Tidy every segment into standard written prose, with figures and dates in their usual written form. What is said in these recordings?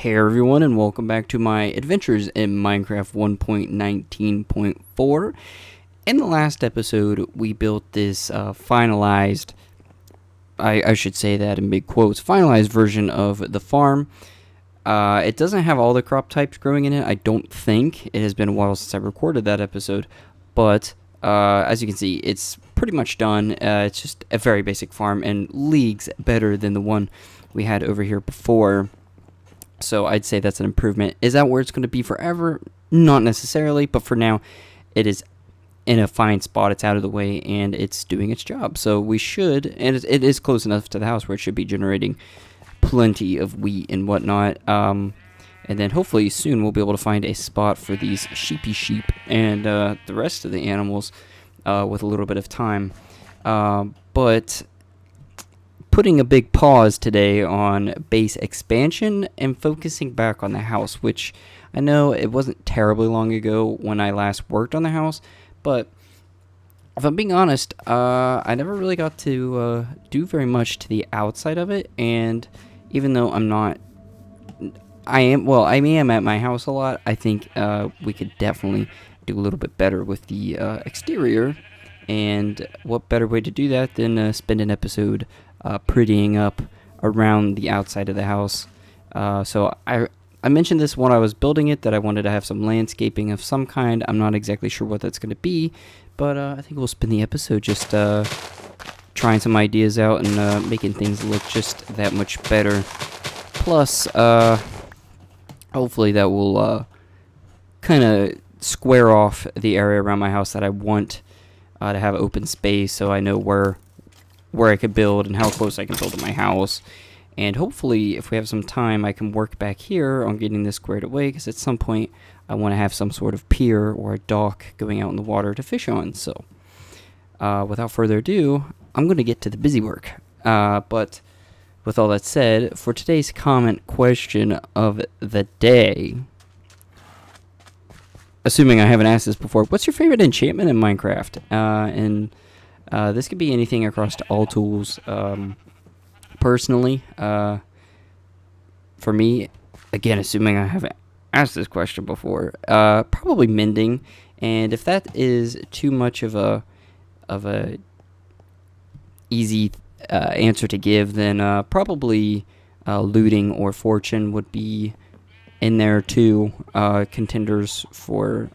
Hey everyone, and welcome back to my adventures in Minecraft 1.19.4. In the last episode, we built this finalized, I should say that in big quotes, finalized version of the farm. It doesn't have all the crop types growing in it, I don't think. It has been a while since I recorded that episode, but as you can see, it's pretty much done. It's just a very basic farm and leagues better than the one we had over here before. So I'd say that's an improvement. Is that where it's going to be forever? Not necessarily, but for now, it is in a fine spot. It's out of the way, and it's doing its job. So we should, and it is close enough to the house where it should be generating plenty of wheat and whatnot. And then hopefully soon we'll be able to find a spot for these sheep and the rest of the animals with a little bit of time. But putting a big pause today on base expansion and focusing back on the house, which I know it wasn't terribly long ago when I last worked on the house, but if I'm being honest, I never really got to do very much to the outside of it. And even though I am at my house a lot, I think we could definitely do a little bit better with the exterior. And what better way to do that than spend an episode prettying up around the outside of the house. So I mentioned this when I was building it, that I wanted to have some landscaping of some kind. I'm not exactly sure what that's going to be, but I think we'll spend the episode just trying some ideas out and making things look just that much better. Plus, hopefully that will kind of square off the area around my house that I want to have open space, so I know where I could build and how close I can build to my house. And hopefully, if we have some time, I can work back here on getting this squared away, because at some point I want to have some sort of pier or a dock going out in the water to fish on. So without further ado, I'm going to get to the busy work. But with all that said, for today's comment question of the day, assuming I haven't asked this before, what's your favorite enchantment in Minecraft? And this could be anything across all tools. Personally, for me, again, assuming I haven't asked this question before, probably mending. And if that is too much of a easy answer to give, then probably looting or fortune would be in there too. Contenders for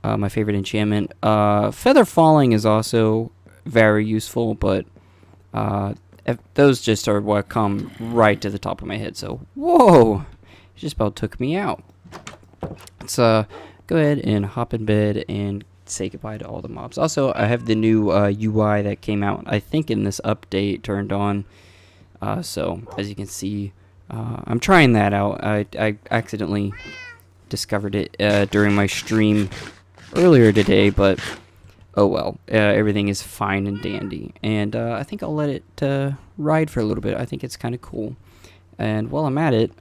my favorite enchantment. Feather falling is also very useful, but those just are what come right to the top of my head. So, whoa, it just about took me out. Let's go ahead and hop in bed and say goodbye to all the mobs. Also, I have the new UI that came out, I think, in this update turned on. So, as you can see, I'm trying that out. I accidentally discovered it during my stream earlier today, but oh well, everything is fine and dandy, and I think I'll let it ride for a little bit. I think it's kind of cool. And while I'm at it,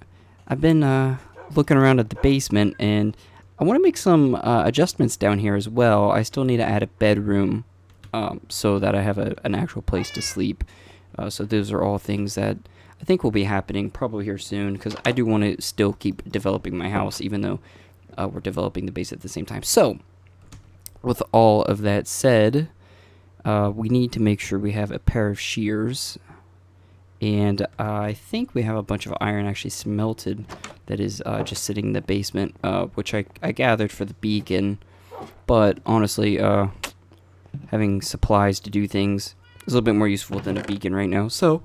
I've been looking around at the basement, and I want to make some adjustments down here as well. I still need to add a bedroom so that I have an actual place to sleep. So those are all things that I think will be happening probably here soon, because I do want to still keep developing my house, even though we're developing the base at the same time. So with all of that said, we need to make sure we have a pair of shears, and I think we have a bunch of iron actually smelted that is just sitting in the basement, which I gathered for the beacon. But honestly, having supplies to do things is a little bit more useful than a beacon right now. So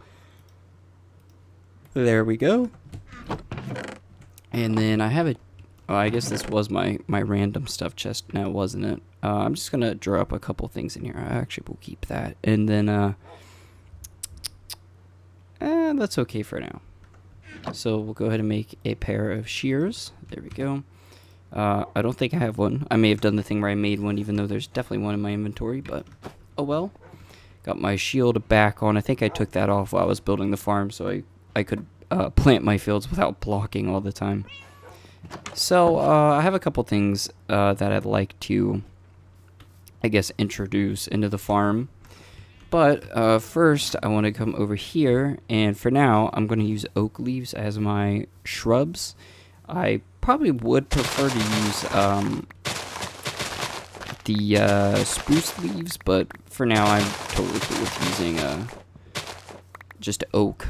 there we go. And then I have I guess this was my random stuff chest. No, wasn't it? I'm just going to draw up a couple things in here. I actually will keep that. And then, that's okay for now. So we'll go ahead and make a pair of shears. There we go. I don't think I have one. I may have done the thing where I made one, even though there's definitely one in my inventory, but oh well. Got my shield back on. I think I took that off while I was building the farm, so I could plant my fields without blocking all the time. So, I have a couple things that I'd like to, I guess, introduce into the farm. But first, I want to come over here, and for now, I'm going to use oak leaves as my shrubs. I probably would prefer to use the spruce leaves, but for now, I'm totally cool with using just oak.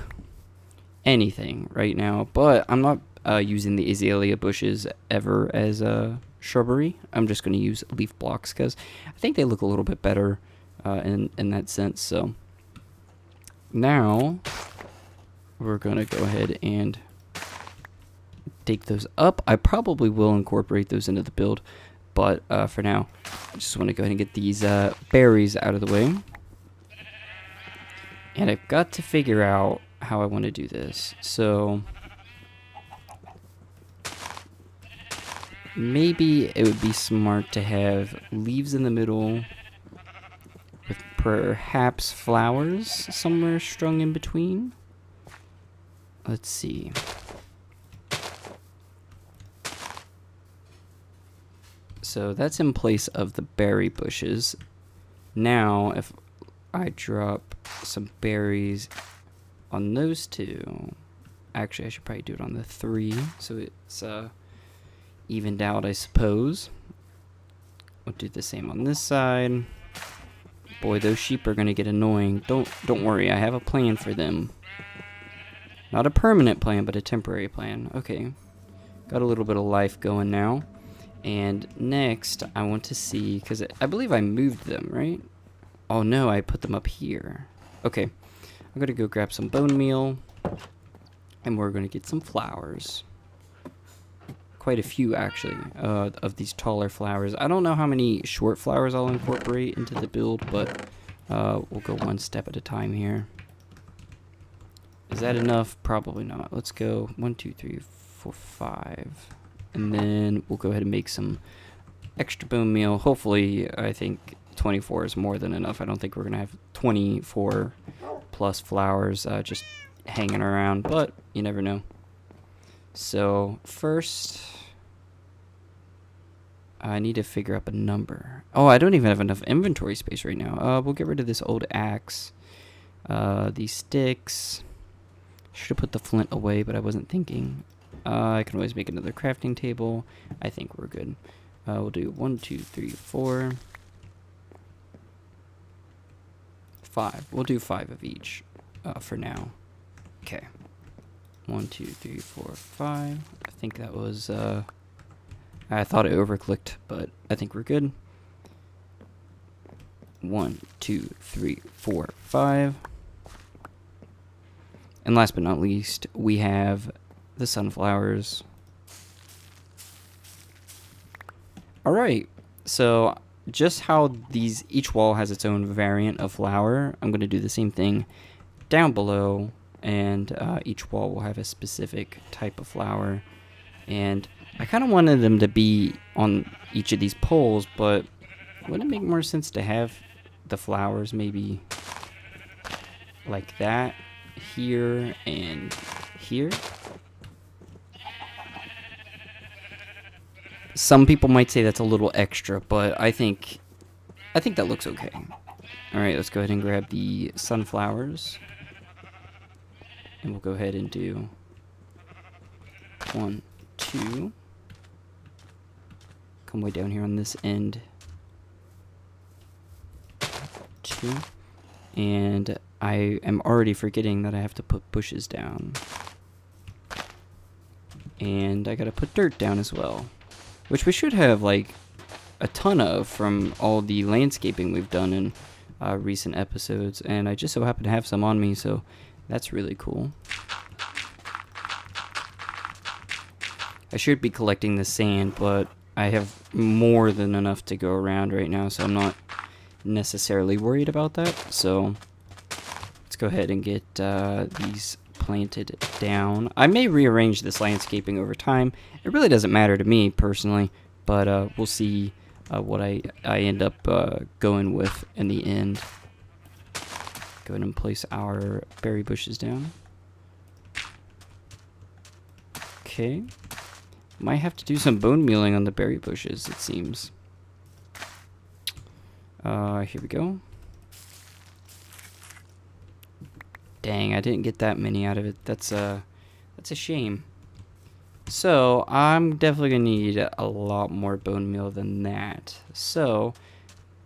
Anything right now, but I'm not using the azalea bushes ever as a shrubbery. I'm just going to use leaf blocks because I think they look a little bit better in that sense. So now we're going to go ahead and take those up. I probably will incorporate those into the build, but for now, I just want to go ahead and get these berries out of the way. And I've got to figure out how I want to do this. So maybe it would be smart to have leaves in the middle with perhaps flowers somewhere strung in between. Let's see. So that's in place of the berry bushes. Now, if I drop some berries on those two, actually I should probably do it on the 3, so it's evened out, I suppose. We'll do the same on this side. Boy, those sheep are gonna get annoying. Don't worry, I have a plan for them. Not a permanent plan, but a temporary plan. Okay, got a little bit of life going now. And next, I want to see, because I believe I moved them, right? Oh no, I put them up here. Okay, I'm gonna go grab some bone meal, and we're gonna get some flowers. Quite a few, actually, of these taller flowers. I don't know how many short flowers I'll incorporate into the build, but we'll go one step at a time here. Is that enough? Probably not. Let's go 1, 2, 3, 4, 5. And then we'll go ahead and make some extra bone meal. Hopefully, I think 24 is more than enough. I don't think we're going to have 24 plus flowers just hanging around, but you never know. So first, I need to figure up a number. Oh, I don't even have enough inventory space right now. We'll get rid of this old axe. These sticks. Should have put the flint away, but I wasn't thinking. I can always make another crafting table. I think we're good. We'll do 1, 2, 3, 4, 5. We'll do 5 of each for now. Okay. 1, 2, 3, 4, 5. I think that was, I thought I overclicked, but I think we're good. 1, 2, 3, 4, 5. And last but not least, we have the sunflowers. Alright, so just how each wall has its own variant of flower, I'm going to do the same thing down below, and each wall will have a specific type of flower. And I kind of wanted them to be on each of these poles, but wouldn't it make more sense to have the flowers maybe like that here and here? Some people might say that's a little extra, but I think that looks okay. All right, let's go ahead and grab the sunflowers, and we'll go ahead and do 1, 2. Come way down here on this end. 2. And I am already forgetting that I have to put bushes down. And I gotta put dirt down as well. Which we should have, like, a ton of from all the landscaping we've done in recent episodes. And I just so happen to have some on me, so that's really cool. I should be collecting the sand, but I have more than enough to go around right now, so I'm not necessarily worried about that. So let's go ahead and get these planted down. I may rearrange this landscaping over time. It really doesn't matter to me personally, but we'll see what I end up going with in the end. Go ahead and place our berry bushes down. Okay. Might have to do some bone mealing on the berry bushes, it seems. Here we go. Dang, I didn't get that many out of it. That's a shame. So, I'm definitely going to need a lot more bone meal than that. So,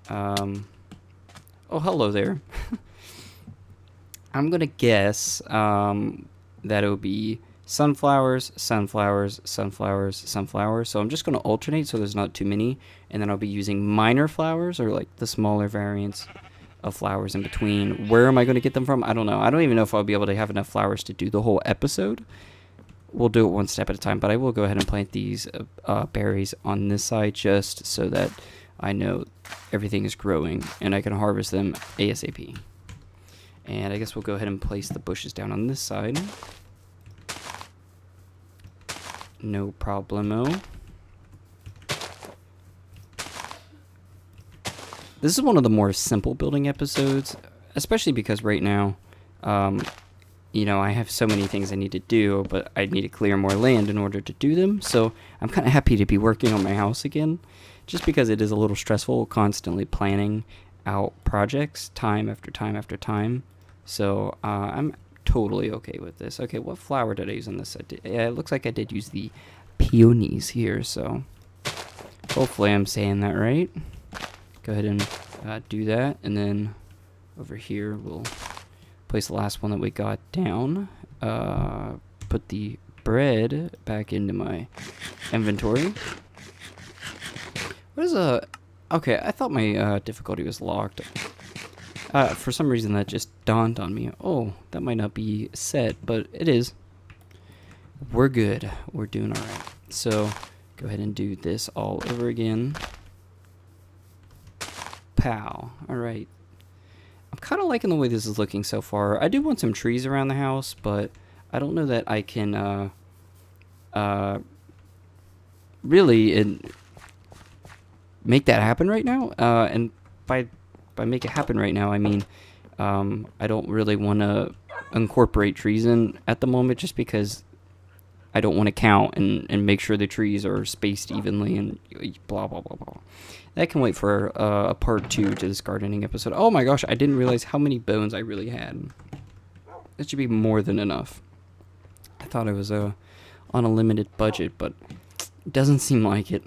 oh, hello there. I'm going to guess that it'll be sunflowers, sunflowers, sunflowers, sunflowers. So I'm just going to alternate so there's not too many. And then I'll be using minor flowers, or like the smaller variants of flowers in between. Where am I going to get them from? I don't know. I don't even know if I'll be able to have enough flowers to do the whole episode. We'll do it one step at a time, but I will go ahead and plant these berries on this side just so that I know everything is growing and I can harvest them ASAP. And I guess we'll go ahead and place the bushes down on this side. No problemo. This is one of the more simple building episodes, especially because right now, you know, I have so many things I need to do, but I need to clear more land in order to do them. So I'm kind of happy to be working on my house again, just because it is a little stressful constantly planning out projects time after time after time. So I'm totally okay with this. Okay, what flower did I use on this? Yeah, it looks like I did use the peonies here, so hopefully I'm saying that right. Go ahead and do that, and then over here we'll place the last one that we got down. Put the bread back into my inventory. What is a... Okay, I thought my difficulty was locked. For some reason that just dawned on me. Oh, that might not be set, but it is. We're good. We're doing alright. So, go ahead and do this all over again. Pow. Alright. I'm kind of liking the way this is looking so far. I do want some trees around the house, but I don't know that I can really make that happen right now. And by make it happen right now, I mean I don't really want to incorporate trees in at the moment, just because I don't want to count and make sure the trees are spaced evenly and blah, blah, blah, blah. That can wait for a part 2 to this gardening episode. Oh my gosh, I didn't realize how many bones I really had. That should be more than enough. I thought I was on a limited budget, but it doesn't seem like it.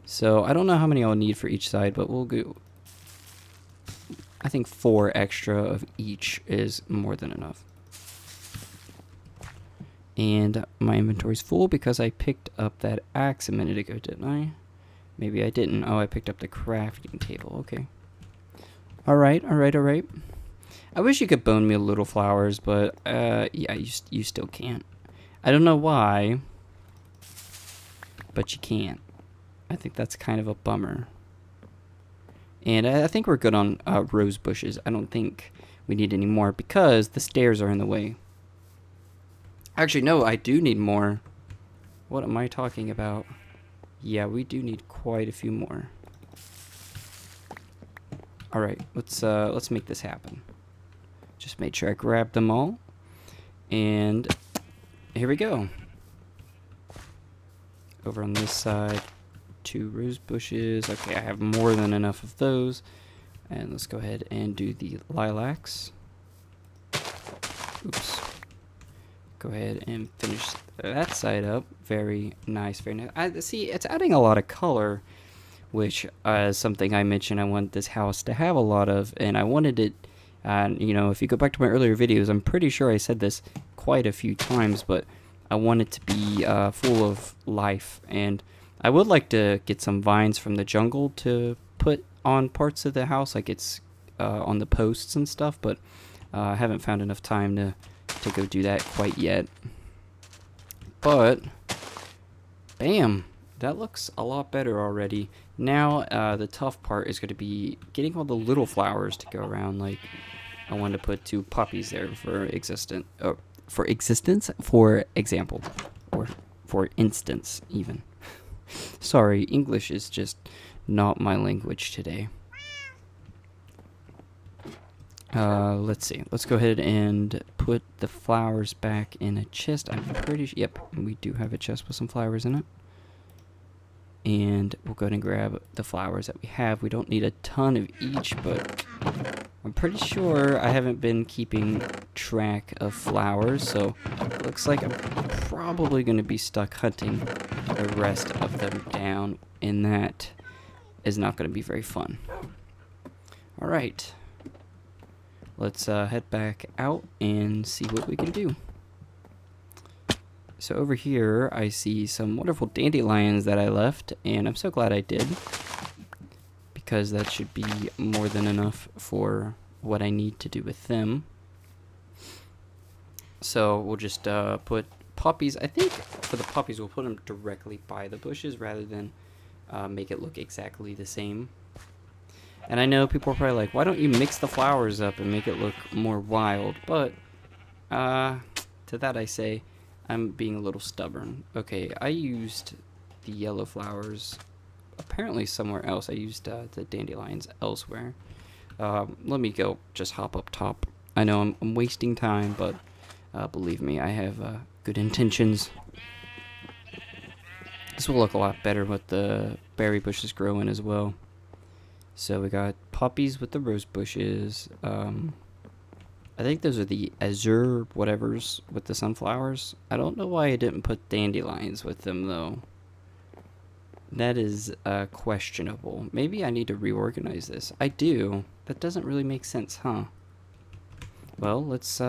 So I don't know how many I'll need for each side, but we'll go... I think 4 extra of each is more than enough. And my inventory's full because I picked up that axe a minute ago, didn't I? Maybe I didn't. Oh, I picked up the crafting table. Okay. Alright, alright, alright. I wish you could bone meal little flowers, but yeah, you still can't. I don't know why, but you can't. I think that's kind of a bummer. And I think we're good on rose bushes. I don't think we need any more because the stairs are in the way. Actually, no, I do need more. What am I talking about? Yeah, we do need quite a few more. All right, let's make this happen. Just make sure I grab them all, and here we go. Over on this side, 2 rose bushes. Okay, I have more than enough of those, and let's go ahead and do the lilacs. Oops. Go ahead and finish that side up. Very nice, very nice. See, it's adding a lot of color, which is something I mentioned I want this house to have a lot of, and I wanted it, you know, if you go back to my earlier videos, I'm pretty sure I said this quite a few times, but I want it to be full of life, and I would like to get some vines from the jungle to put on parts of the house, like it's on the posts and stuff, but I haven't found enough time to go do that quite yet. But bam, that looks a lot better already. Now the tough part is going to be getting all the little flowers to go around. Like I wanted to put 2 poppies there for for example, or for instance even. Sorry, English is just not my language today. Let's see. Let's go ahead and put the flowers back in a chest. I'm pretty sure. Yep, we do have a chest with some flowers in it. And we'll go ahead and grab the flowers that we have. We don't need a ton of each, but I'm pretty sure I haven't been keeping track of flowers, so it looks like I'm probably going to be stuck hunting the rest of them down, and that is not going to be very fun. Alright, let's head back out and see what we can do. So over here, I see some wonderful dandelions that I left, and I'm so glad I did, because that should be more than enough for what I need to do with them. So we'll just put poppies. I think for the poppies, we'll put them directly by the bushes rather than make it look exactly the same. And I know people are probably like, why don't you mix the flowers up and make it look more wild? But to that I say, I'm being a little stubborn. Okay, I used the yellow flowers apparently somewhere else. I used the dandelions elsewhere. Let me go just hop up top. I know I'm wasting time, but believe me, I have good intentions. This will look a lot better with the berry bushes growing as well. So we got poppies with the rose bushes. I think those are the azure whatevers with the sunflowers. I don't know why I didn't put dandelions with them though. That is questionable. Maybe I need to reorganize this. I do. That doesn't really make sense, huh? Well, let's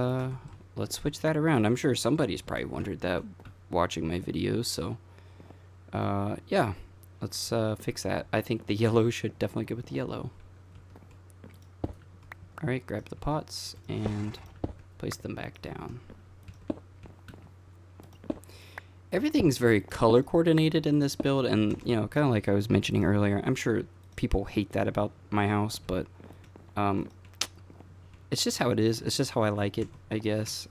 switch that around. I'm sure somebody's probably wondered that watching my videos, so yeah, let's fix that. I think the yellow should definitely go with the yellow. Alright, grab the pots and place them back down. Everything's very color coordinated in this build, and you know, kind of like I was mentioning earlier, I'm sure people hate that about my house, but it's just how it is. It's just how I like it, I guess.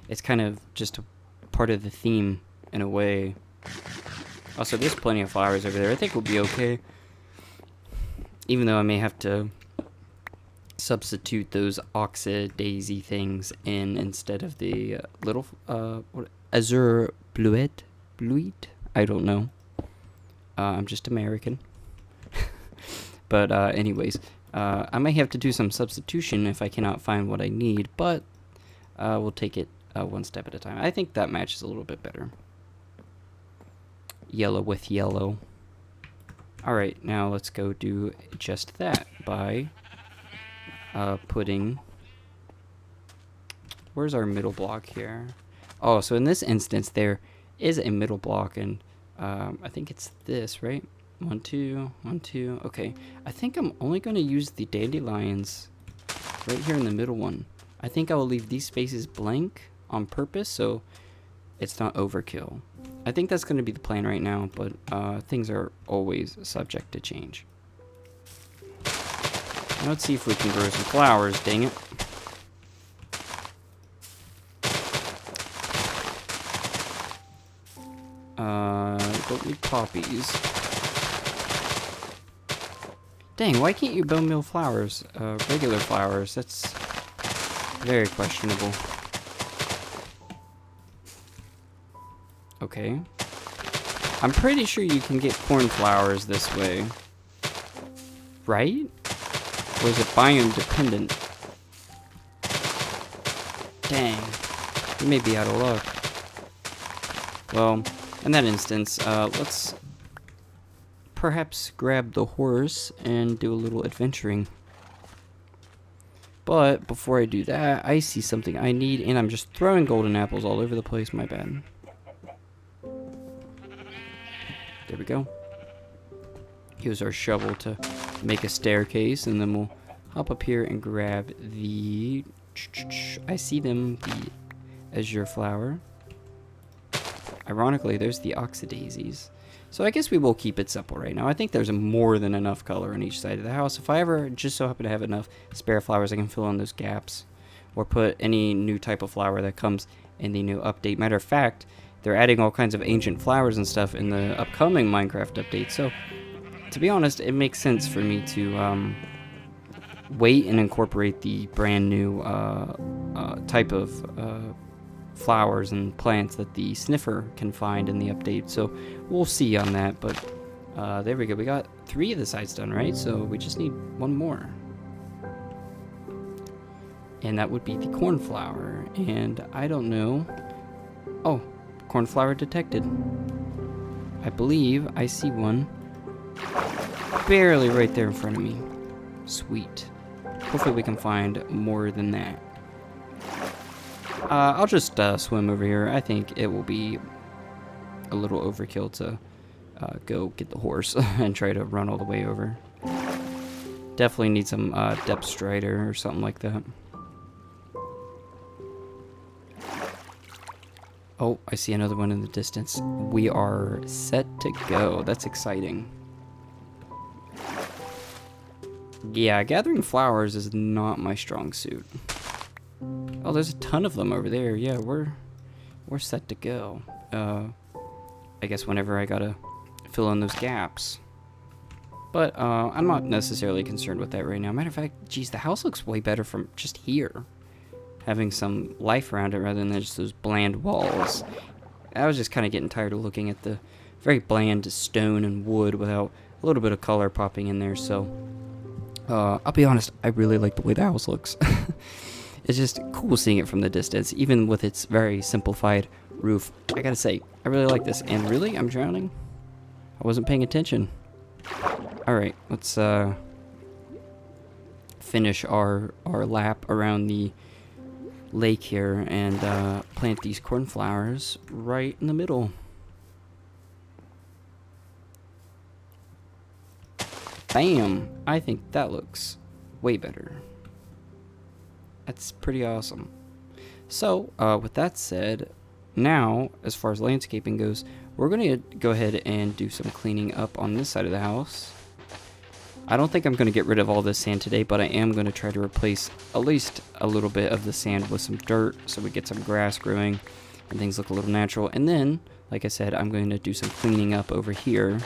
It's kind of just a part of the theme in a way. Also, there's plenty of flowers over there. I think we'll be okay, even though I may have to substitute those oxydaisy things in instead of the little azure bluet. I don't know. I'm just American. But anyways, I might have to do some substitution if I cannot find what I need, but we'll take it one step at a time. I think that matches a little bit better. Yellow with yellow. Alright, now let's go do just that by putting... Where's our middle block here? Oh, so in this instance, there is a middle block, and I think it's this, right? 1, 2, 1, 2. Okay, I think I'm only going to use the dandelions right here in the middle one. I think I will leave these spaces blank on purpose, so it's not overkill. I think that's going to be the plan right now, but things are always subject to change. Now let's see if we can grow some flowers, dang it. Don't need poppies. Dang, why can't you bone meal flowers? Regular flowers, that's very questionable. Okay. I'm pretty sure you can get cornflowers this way. Right? Or is it biome dependent? Dang. You may be out of luck. Well, in that instance, let's perhaps grab the horse and do a little adventuring. But before I do that, I see something I need, and I'm just throwing golden apples all over the place. My bad. There we go. Use our shovel to make a staircase, and then we'll hop up here and grab the... I see them, the azure flower. Ironically, there's the oxydaisies. So I guess we will keep it simple right now. I think there's more than enough color on each side of the house. If I ever just so happen to have enough spare flowers, I can fill in those gaps or put any new type of flower that comes in the new update. Matter of fact, they're adding all kinds of ancient flowers and stuff in the upcoming Minecraft update. So to be honest, it makes sense for me to wait and incorporate the brand new type of flowers and plants that the sniffer can find in the update. So we'll see on that, but there we go. We got 3 of the sides done, right? So we just need 1 more. And that would be the cornflower. And I don't know. Oh, cornflower detected. I believe I see one barely right there in front of me. Sweet. Hopefully we can find more than that. I'll just swim over here. I think it will be a little overkill to go get the horse and try to run all the way over. Definitely need some depth strider or something like that. Oh, I see another one in the distance. We are set to go. That's exciting. Yeah, gathering flowers is not my strong suit. Oh, there's a ton of them over there. Yeah, we're set to go. I guess whenever I gotta fill in those gaps. But I'm not necessarily concerned with that right now. Matter of fact, geez, the house looks way better from just here. Having some life around it rather than just those bland walls. I was just kind of getting tired of looking at the very bland stone and wood without a little bit of color popping in there, so... I'll be honest, I really like the way the house looks. It's just cool seeing it from the distance, even with its very simplified roof. I gotta say, I really like this. And really, I'm drowning? I wasn't paying attention. Alright, let's finish our lap around the lake here and plant these cornflowers right in the middle. Bam! I think that looks way better. That's pretty awesome. So, with that said, now, as far as landscaping goes, we're going to go ahead and do some cleaning up on this side of the house. I don't think I'm going to get rid of all this sand today, but I am going to try to replace at least a little bit of the sand with some dirt so we get some grass growing and things look a little natural. And then, like I said, I'm going to do some cleaning up over here.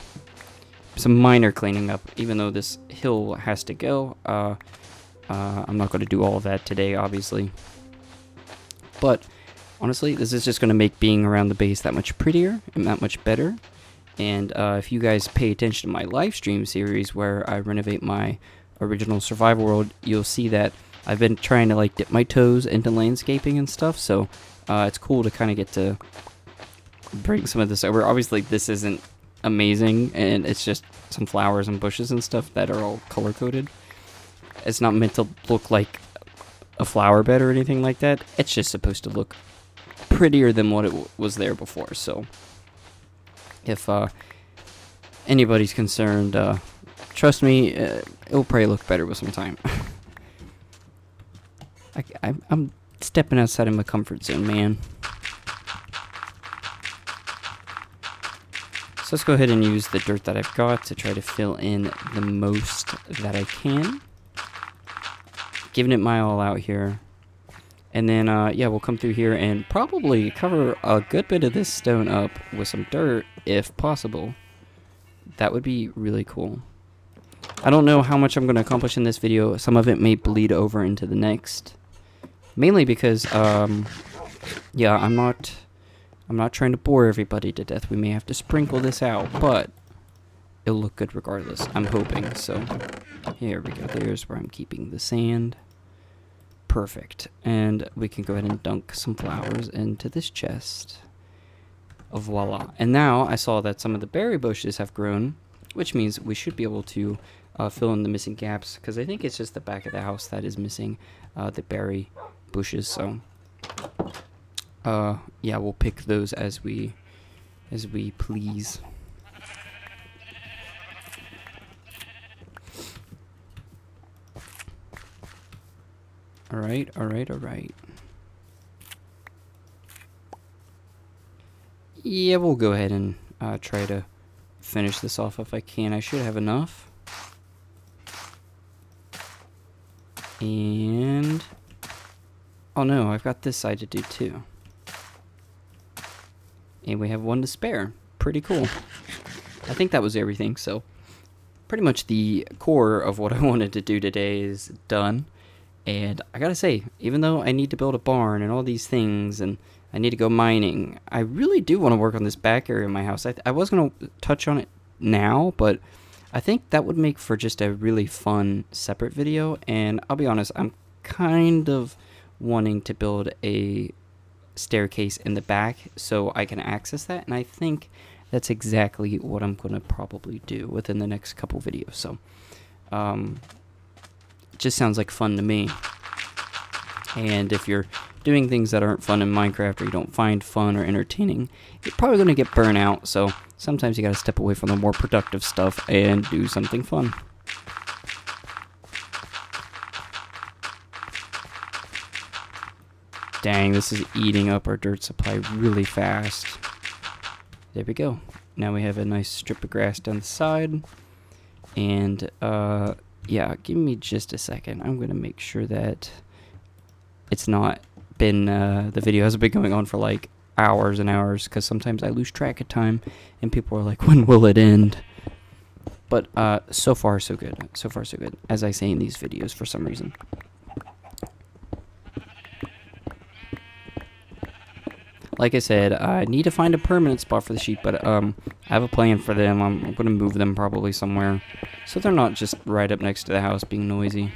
Some minor cleaning up, even though this hill has to go. I'm not going to do all of that today, obviously. But honestly, this is just going to make being around the base that much prettier and that much better. And if you guys pay attention to my live stream series where I renovate my original survival world, you'll see that I've been trying to like dip my toes into landscaping and stuff. So it's cool to kind of get to bring some of this over. Obviously, this isn't amazing, and it's just some flowers and bushes and stuff that are all color-coded. It's not meant to look like a flower bed or anything like that. It's just supposed to look prettier than what it was there before. So if anybody's concerned, trust me, it'll probably look better with some time. I'm stepping outside of my comfort zone, man. So let's go ahead and use the dirt that I've got to try to fill in the most that I can. Giving it my all out here. And then, yeah, we'll come through here and probably cover a good bit of this stone up with some dirt, if possible. That would be really cool. I don't know how much I'm going to accomplish in this video. Some of it may bleed over into the next. Mainly because, yeah, I'm not trying to bore everybody to death. We may have to sprinkle this out, but it'll look good regardless. I'm hoping. So here we go. There's where I'm keeping the sand. Perfect. And we can go ahead and dunk some flowers into this chest. Voila. And now I saw that some of the berry bushes have grown, which means we should be able to fill in the missing gaps, because I think it's just the back of the house that is missing the berry bushes. So yeah, we'll pick those as we please. Alright. Yeah, we'll go ahead and try to finish this off if I can. I should have enough. And oh no, I've got this side to do too. And we have one to spare. Pretty cool. I think that was everything, so pretty much the core of what I wanted to do today is done. And I gotta say, even though I need to build a barn and all these things, and I need to go mining, I really do want to work on this back area of my house. I was going to touch on it now, but I think that would make for just a really fun separate video. And I'll be honest, I'm kind of wanting to build a staircase in the back so I can access that, and I think that's exactly what I'm going to probably do within the next couple videos. So it just sounds like fun to me. And if you're doing things that aren't fun in Minecraft, or you don't find fun or entertaining, you're probably going to get burnt out. So sometimes you got to step away from the more productive stuff and do something fun. Dang, this is eating up our dirt supply really fast. There we go. Now we have a nice strip of grass down the side. And, yeah, give me just a second. I'm going to make sure that it's not been, the video hasn't been going on for like hours and hours, because sometimes I lose track of time and people are like, when will it end? But, so far so good. So far so good, as I say in these videos for some reason. Like I said, I need to find a permanent spot for the sheep, but I have a plan for them. I'm going to move them probably somewhere so they're not just right up next to the house being noisy.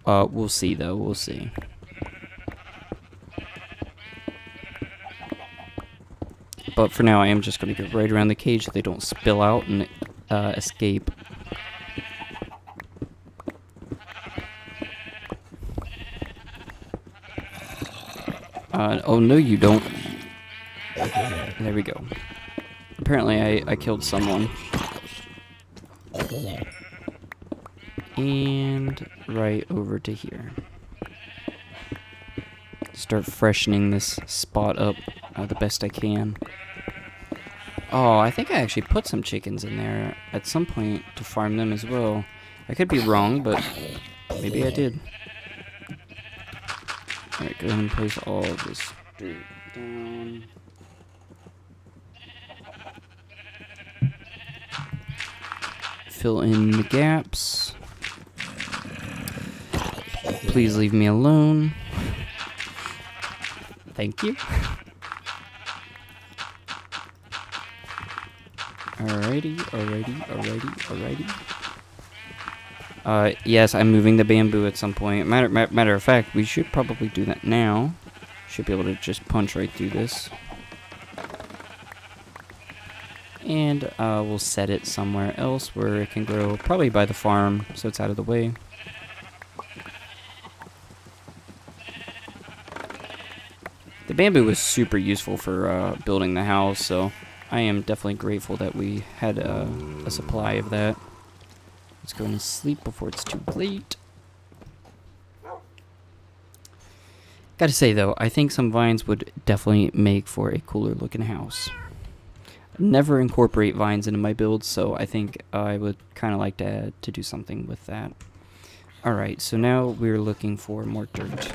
We'll see, though. We'll see. But for now, I am just going to get right around the cage so they don't spill out and escape. Oh, no, you don't. There we go. Apparently, I killed someone. And right over to here. Start freshening this spot up the best I can. Oh, I think I actually put some chickens in there at some point to farm them as well. I could be wrong, but maybe I did. Alright, go ahead and place all of this dirt down. Fill in the gaps. Please leave me alone. Thank you. Alrighty. Yes, I'm moving the bamboo at some point. Matter of fact, we should probably do that now. Should be able to just punch right through this. And we'll set it somewhere else where it can grow, probably by the farm, so it's out of the way. The bamboo was super useful for building the house, so I am definitely grateful that we had a supply of that. Let's go and sleep before it's too late. Gotta say though, I think some vines would definitely make for a cooler looking house. Never incorporate vines into my builds, so I think I would kind of like to do something with that. Alright, so now we're looking for more dirt.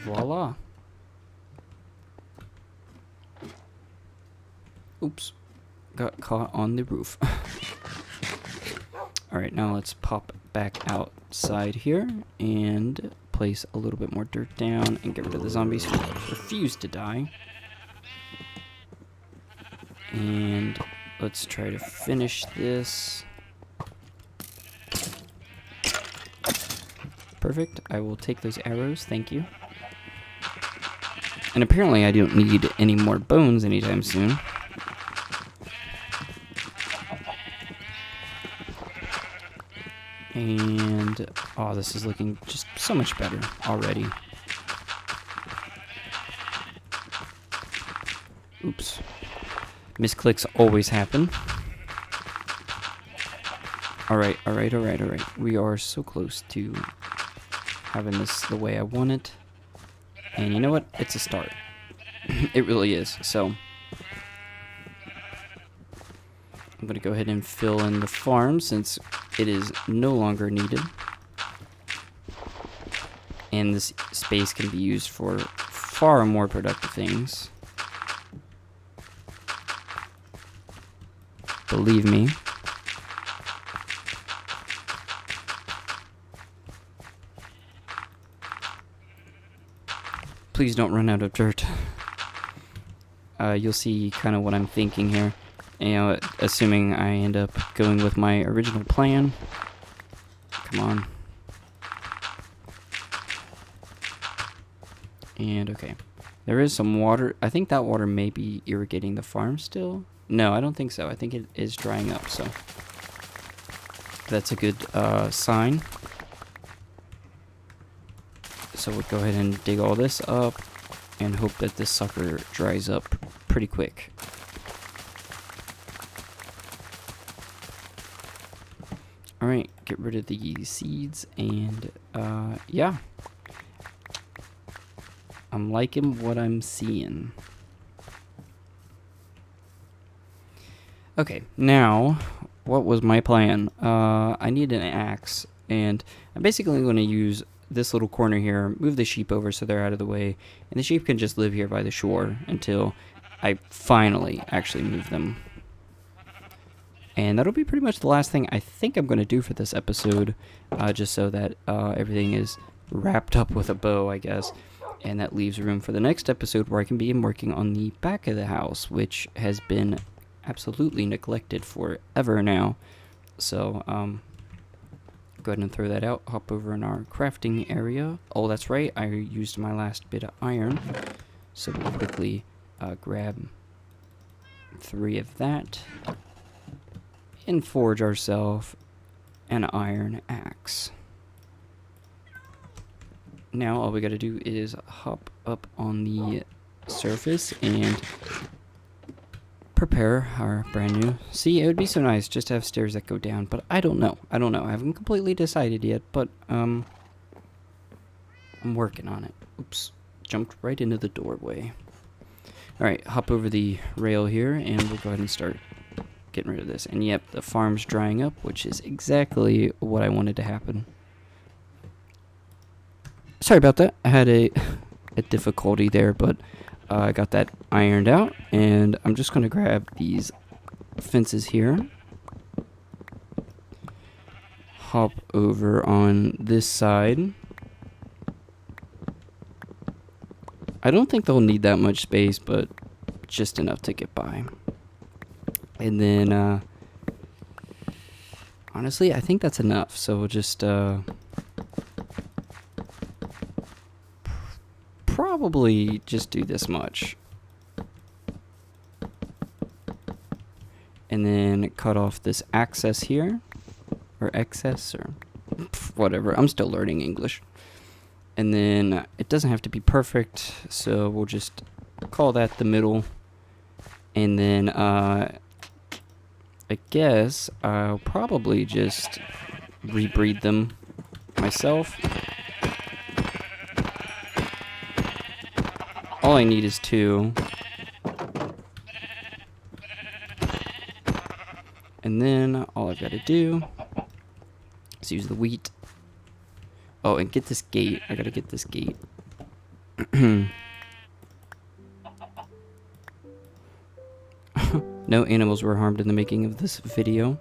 Voila. Oops. Got caught on the roof. Alright, now let's pop back outside here and place a little bit more dirt down and get rid of the zombies who refuse to die. And let's try to finish this. Perfect. I will take those arrows. Thank you. And apparently I don't need any more bones anytime soon. And, oh, this is looking just so much better already. Oops. Misclicks always happen. Alright. We are so close to having this the way I want it. And you know what? It's a start. It really is. So I'm going to go ahead and fill in the farm since it is no longer needed. And this space can be used for far more productive things. Believe me. Please don't run out of dirt. You'll see kind of what I'm thinking here. You know, assuming I end up going with my original plan. Come on. And okay. There is some water. I think that water may be irrigating the farm still. No, I don't think so. I think it is drying up, so that's a good sign. So we'll go ahead and dig all this up and hope that this sucker dries up pretty quick. Alright, get rid of the seeds, and yeah. I'm liking what I'm seeing. Okay, now, what was my plan? I need an axe, and I'm basically going to use this little corner here, move the sheep over so they're out of the way, and the sheep can just live here by the shore until I finally actually move them. And that'll be pretty much the last thing I think I'm going to do for this episode, just so that everything is wrapped up with a bow, I guess. And that leaves room for the next episode where I can begin working on the back of the house, which has been absolutely neglected forever now. So, go ahead and throw that out. Hop over in our crafting area. Oh, that's right. I used my last bit of iron. So we'll quickly grab 3 of that. And forge ourselves an iron axe. Now all we gotta do is hop up on the surface and prepare our brand new. See, it would be so nice just to have stairs that go down, but I don't know. I haven't completely decided yet, but I'm working on it. Oops, jumped right into the doorway. Alright, hop over the rail here and we'll go ahead and start getting rid of this. And yep, the farm's drying up, which is exactly what I wanted to happen. Sorry about that. I had a difficulty there, but I got that ironed out, and I'm just going to grab these fences here. Hop over on this side. I don't think they'll need that much space, but just enough to get by. And then, honestly, I think that's enough, so we'll just, probably just do this much. And then cut off this access here, or excess, or whatever. I'm still learning English. And then it doesn't have to be perfect, so we'll just call that the middle. And then, I guess I'll probably just rebreed them myself. All I need is 2. And then all I've got to do is use the wheat. Oh, and get this gate. I gotta get this gate. No animals were harmed in the making of this video.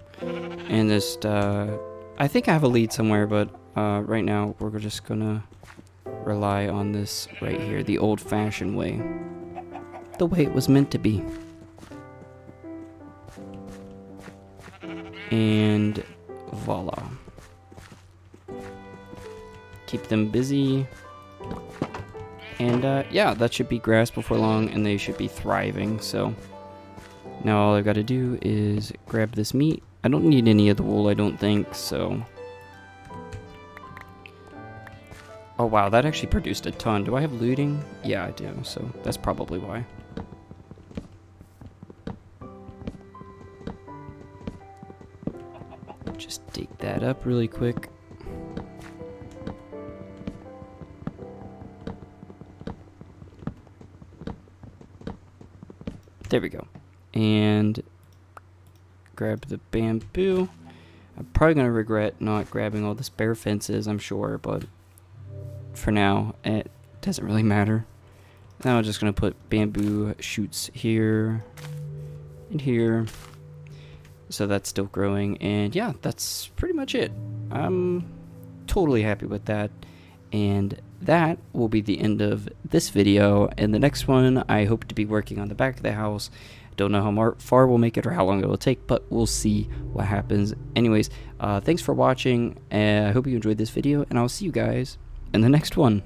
And just, I think I have a lead somewhere, but right now we're just gonna rely on this right here, the old-fashioned way. The way it was meant to be. And voila. Keep them busy. And yeah, that should be grass before long, and they should be thriving, so now all I've got to do is grab this meat. I don't need any of the wool, I don't think, so. Oh wow, that actually produced a ton. Do I have looting? Yeah, I do, so that's probably why. Just dig that up really quick. There we go. And grab the bamboo. I'm probably going to regret not grabbing all the spare fences, I'm sure, but for now, it doesn't really matter. Now I'm just going to put bamboo shoots here and here. So that's still growing. And yeah, that's pretty much it. I'm totally happy with that. And that will be the end of this video. In the next one, I hope to be working on the back of the house, Don't know how far we'll make it or how long it will take, but we'll see what happens. Anyways, thanks for watching. I hope you enjoyed this video, and I'll see you guys in the next one.